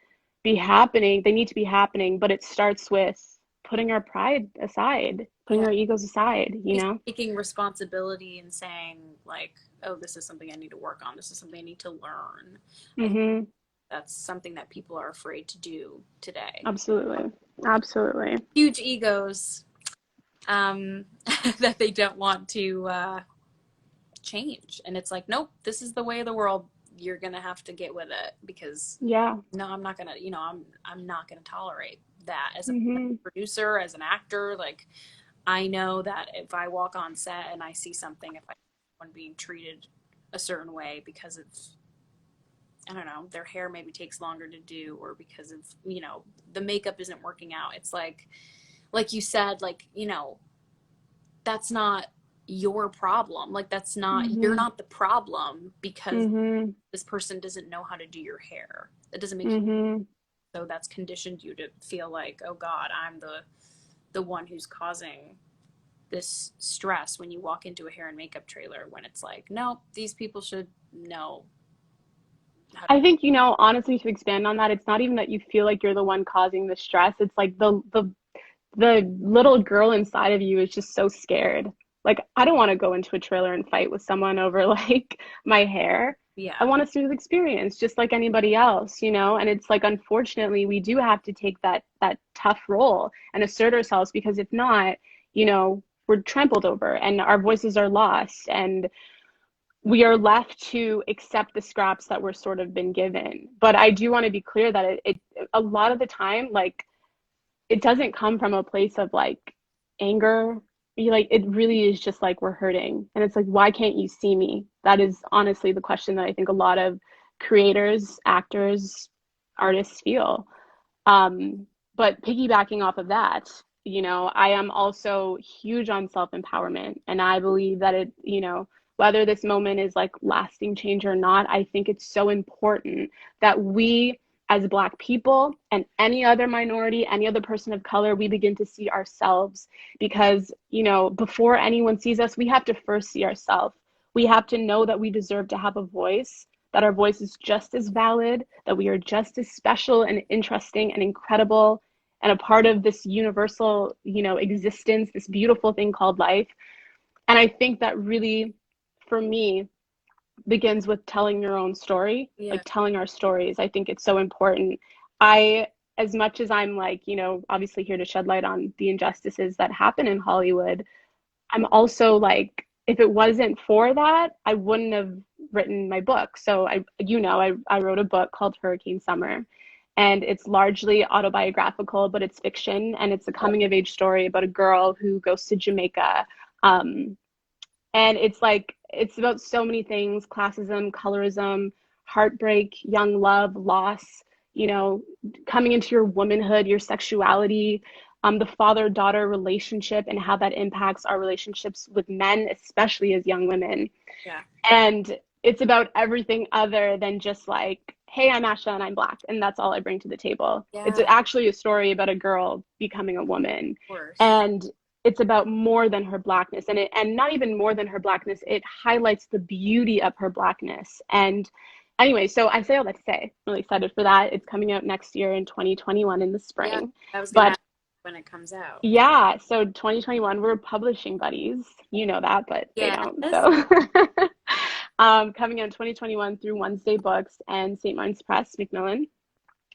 be happening. They need to be happening, but it starts with putting our pride aside, putting Yeah. our egos aside, He's taking responsibility and saying, like, oh, this is something I need to work on. This is something I need to learn. I think Mm-hmm. that's something that people are afraid to do today. Absolutely. Absolutely. Huge egos that they don't want to change. And it's like, nope, this is the way of the world. You're gonna have to get with it because Yeah. no, I'm not gonna, I'm not gonna tolerate that as a Mm-hmm. producer, as an actor. Like, I know that if I walk on set and I see something, if I see someone being treated a certain way because of, I don't know, their hair maybe takes longer to do, or because of, the makeup isn't working out. It's like you said, like, that's not your problem. Like, that's not, you're Mm-hmm. not the problem because Mm-hmm. this person doesn't know how to do your hair. That doesn't make you, Mm-hmm. so that's conditioned you to feel like, oh God, I'm the one who's causing this stress when you walk into a hair and makeup trailer, when it's like, no, these people should know how to. I think, honestly, to expand on that, it's not even that you feel like you're the one causing the stress. It's like the little girl inside of you is just so scared. Like, I don't want to go into a trailer and fight with someone over like my hair. I Yeah. want a smooth experience just like anybody else. And it's like, unfortunately, we do have to take that tough role and assert ourselves, because if not, we're trampled over and our voices are lost, and we are left to accept the scraps that we're sort of been given. But I do want to be clear that it a lot of the time, like, it doesn't come from a place of like anger. Like, it really is just like we're hurting. And it's like, why can't you see me? That is honestly the question that I think a lot of creators, actors, artists feel. But piggybacking off of that, I am also huge on self-empowerment. And I believe that whether this moment is like lasting change or not, I think it's so important that we, as Black people and any other minority, any other person of color, we begin to see ourselves. Because, before anyone sees us, we have to first see ourselves. We have to know that we deserve to have a voice, that our voice is just as valid, that we are just as special and interesting and incredible and a part of this universal, existence, this beautiful thing called life. And I think that really, for me, begins with telling your own story, Yeah. like telling our stories. I think it's so important. As much as I'm like, obviously here to shed light on the injustices that happen in Hollywood, I'm also like, if it wasn't for that, I wouldn't have written my book. So I wrote a book called Hurricane Summer, and it's largely autobiographical, but it's fiction, and it's a coming of age story about a girl who goes to Jamaica. Um, and it's about so many things: classism, colorism, heartbreak, young love, loss, you know, coming into your womanhood, your sexuality, the father-daughter relationship, and how that impacts our relationships with men, especially as young women. Yeah. And it's about everything other than just like, hey, I'm Asha and I'm Black, and that's all I bring to the table. It's Yeah. Of actually a story about a girl becoming a woman. course. And it's about more than her Blackness. And not even more than her Blackness, it highlights the beauty of her Blackness. And anyway, so I say all that to say, I'm really excited for that. It's coming out next year in 2021 in the Yeah. spring. I was gonna But ask when it comes out. yeah, so 2021, we're publishing buddies. You know that, but they Yes. don't. So coming out in 2021 through Wednesday Books and St. Martin's Press, Macmillan.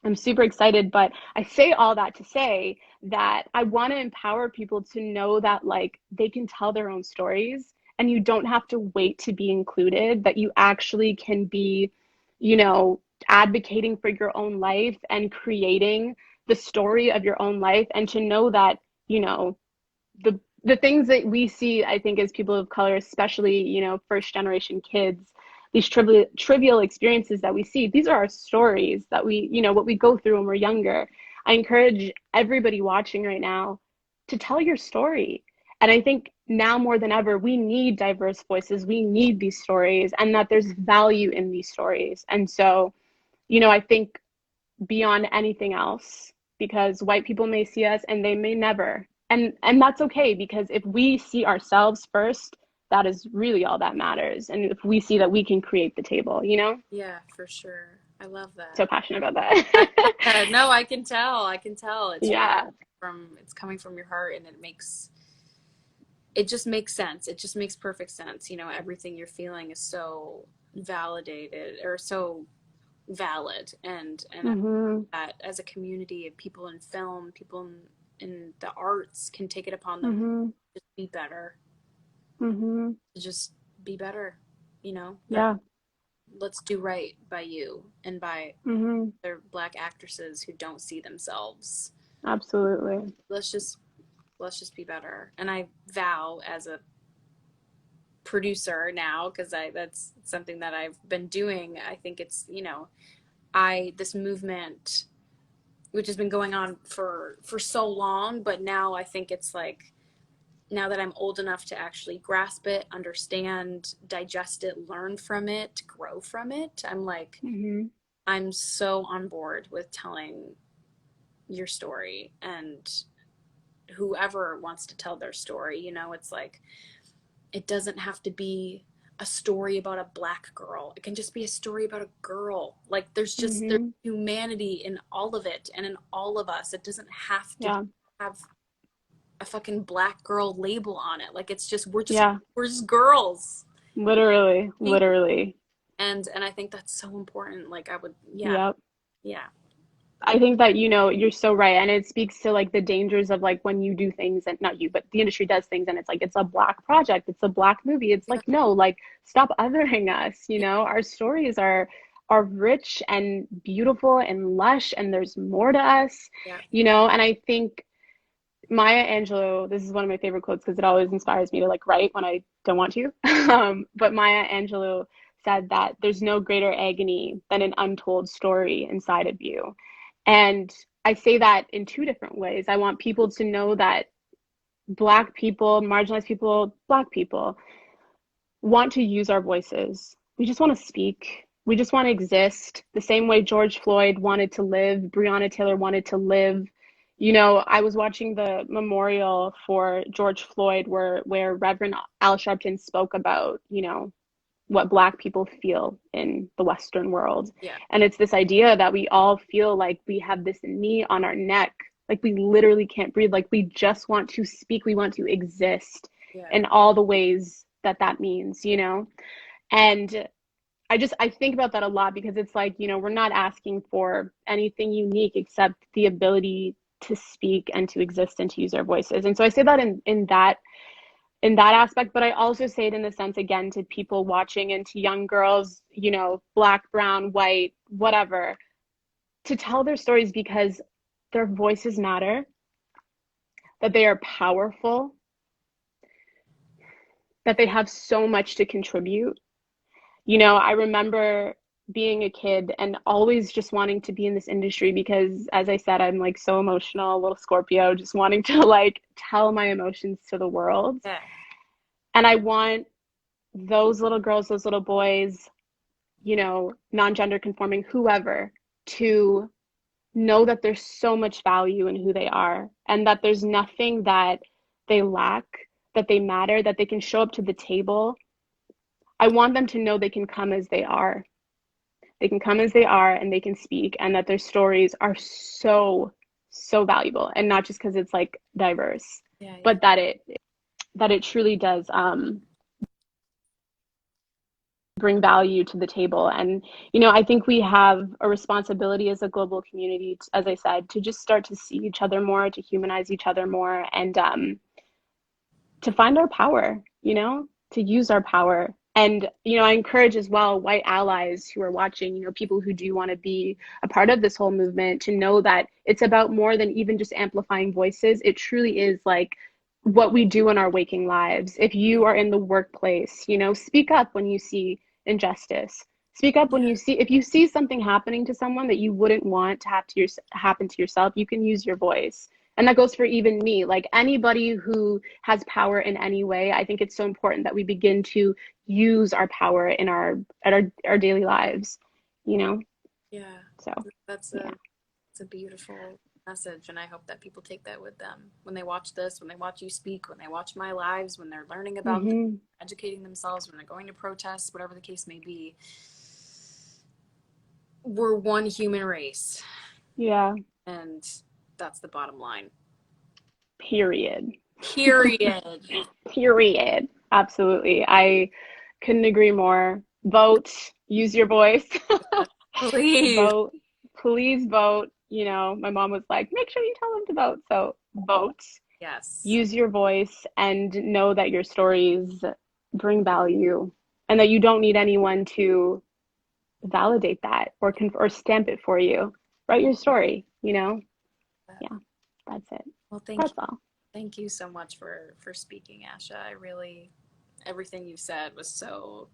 I'm super excited, but I say all that to say that I want to empower people to know that like they can tell their own stories and you don't have to wait to be included, that you actually can be, advocating for your own life and creating the story of your own life, and to know that, the things that we see, I think, as people of color, especially, first generation kids, these trivial experiences that we see, these are our stories that we, what we go through when we're younger. I encourage everybody watching right now to tell your story And I think now more than ever, we need diverse voices. We need these stories, and that there's value in these stories. And so, I think beyond anything else, because white people may see us and they may never. And that's okay, because if we see ourselves first, that is really all that matters. And if we see that we can create the table, Yeah, for sure. I love that. So passionate about that. No, I can tell. I can tell. It's Yeah. it's coming from your heart, and it just makes sense. It just makes perfect sense. Everything you're feeling is so validated or so valid, and that as a community of people in film, people in the arts can take it upon them to just be better. To just be better, Yeah. Let's do right by you and by other Black actresses who don't see themselves. Absolutely. Let's just be better. And I vow, as a producer now, because that's something that I've been doing. I think it's this movement, which has been going on for so long, but now I think it's like, now that I'm old enough to actually grasp it, understand, digest it, learn from it, grow from it, I'm like, I'm so on board with telling your story, and whoever wants to tell their story, it's like, it doesn't have to be a story about a Black girl. It can just be a story about a girl. Like, there's humanity in all of it and in all of us. It doesn't have to have a fucking Black girl label on it. Like, it's just, we're just girls. Literally. And I think that's so important. Like, I would, Yep. Yeah. I think that, you're so right. And it speaks to like the dangers of like when you do things, and not you, but the industry does things, and it's like, it's a Black project, it's a Black movie. It's like, no, like, stop othering us. Our stories are rich and beautiful and lush, and there's more to us, and I think Maya Angelou, this is one of my favorite quotes because it always inspires me to like write when I don't want to. But Maya Angelou said that there's no greater agony than an untold story inside of you. And I say that in two different ways. I want people to know that Black people, marginalized people, Black people want to use our voices. We just want to speak. We just want to exist the same way George Floyd wanted to live, Breonna Taylor wanted to live. I was watching the memorial for George Floyd where Reverend Al Sharpton spoke about, what Black people feel in the Western world. Yeah. And it's this idea that we all feel like we have this knee on our neck, like we literally can't breathe, like we just want to speak, we want to exist in all the ways that means, And I think about that a lot, because it's like, we're not asking for anything unique except the ability to speak and to exist and to use our voices. And so I say that in that aspect, but I also say it in the sense, again, to people watching and to young girls, Black, brown, white, whatever, to tell their stories, because their voices matter, that they are powerful, that they have so much to contribute. I remember being a kid and always just wanting to be in this industry because, as I said, I'm like so emotional, a little Scorpio, just wanting to like tell my emotions to the world. Yeah. And I want those little girls, those little boys, non-gender conforming, whoever, to know that there's so much value in who they are, and that there's nothing that they lack, that they matter, that they can show up to the table. I want them to know they can come as they are. They can come as they are, and they can speak, and that their stories are so, so valuable. And not just because it's like diverse, but that it truly does bring value to the table. And, I think we have a responsibility as a global community, as I said, to just start to see each other more, to humanize each other more, and to find our power, to use our power. And, I encourage as well white allies who are watching, people who do want to be a part of this whole movement, to know that it's about more than even just amplifying voices. It truly is like what we do in our waking lives. If you are in the workplace, speak up when you see injustice. Speak up when if you see something happening to someone that you wouldn't want to happen to yourself, you can use your voice. And that goes for even me. Like anybody who has power in any way, I think it's so important that we begin to use our power in our daily lives, you know? Yeah, So, that's yeah. it's a beautiful message, and I hope that people take that with them when they watch this, when they watch you speak, when they watch my lives, when they're learning about this, Hmm. educating themselves, when they're going to protests, whatever the case may be. We're one human race, Yeah. and that's the bottom line. Period. Period. Period. Absolutely. I couldn't agree more. Vote, use your voice. Please. Vote. Please vote. You know, my mom was like, make sure you tell them to vote. So vote, Yes. use your voice, and know that your stories bring value and that you don't need anyone to validate that or stamp it for you. Write your story, you know? Yeah, that's it. Well, thank That's you. all. Thank you so much for speaking, Asha. I really, everything you said was so,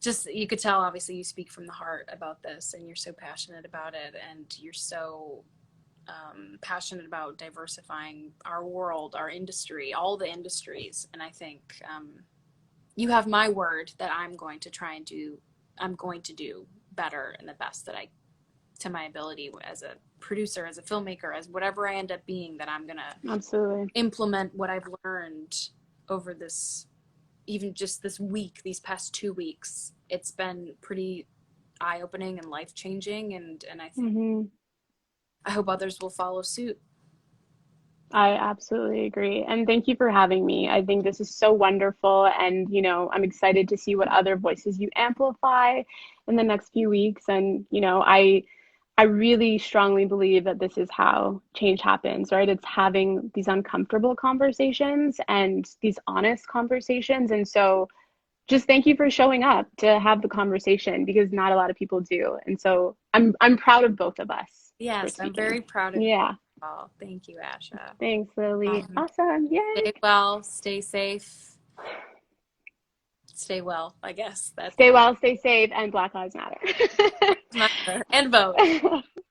just, you could tell obviously you speak from the heart about this, and you're so passionate about it, and you're so passionate about diversifying our world, our industry, all the industries. And I think you have my word that I'm going to do better and the best that I, to my ability as a producer, as a filmmaker, as whatever I end up being, that I'm going to Absolutely. implement what I've learned over this, even just this week, these past 2 weeks. It's been pretty eye-opening and life-changing, and I think, Hmm. I hope others will follow suit. I absolutely agree. And thank you for having me. I think this is so wonderful. And, I'm excited to see what other voices you amplify in the next few weeks. And, I really strongly believe that this is how change happens, right? It's having these uncomfortable conversations and these honest conversations. And so just thank you for showing up to have the conversation because not a lot of people do. And so I'm proud of both of us for Yes, I'm speaking. very proud of you Yeah. all. Thank you, Asha. Thanks, Lily. Um, Awesome. Yay. Stay well, stay safe, stay well. I guess that's Stay well, stay safe, and Black Lives Matter. and vote.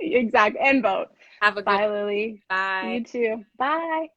Exactly. And vote. Have a good Bye, Lily. bye. You too. Bye.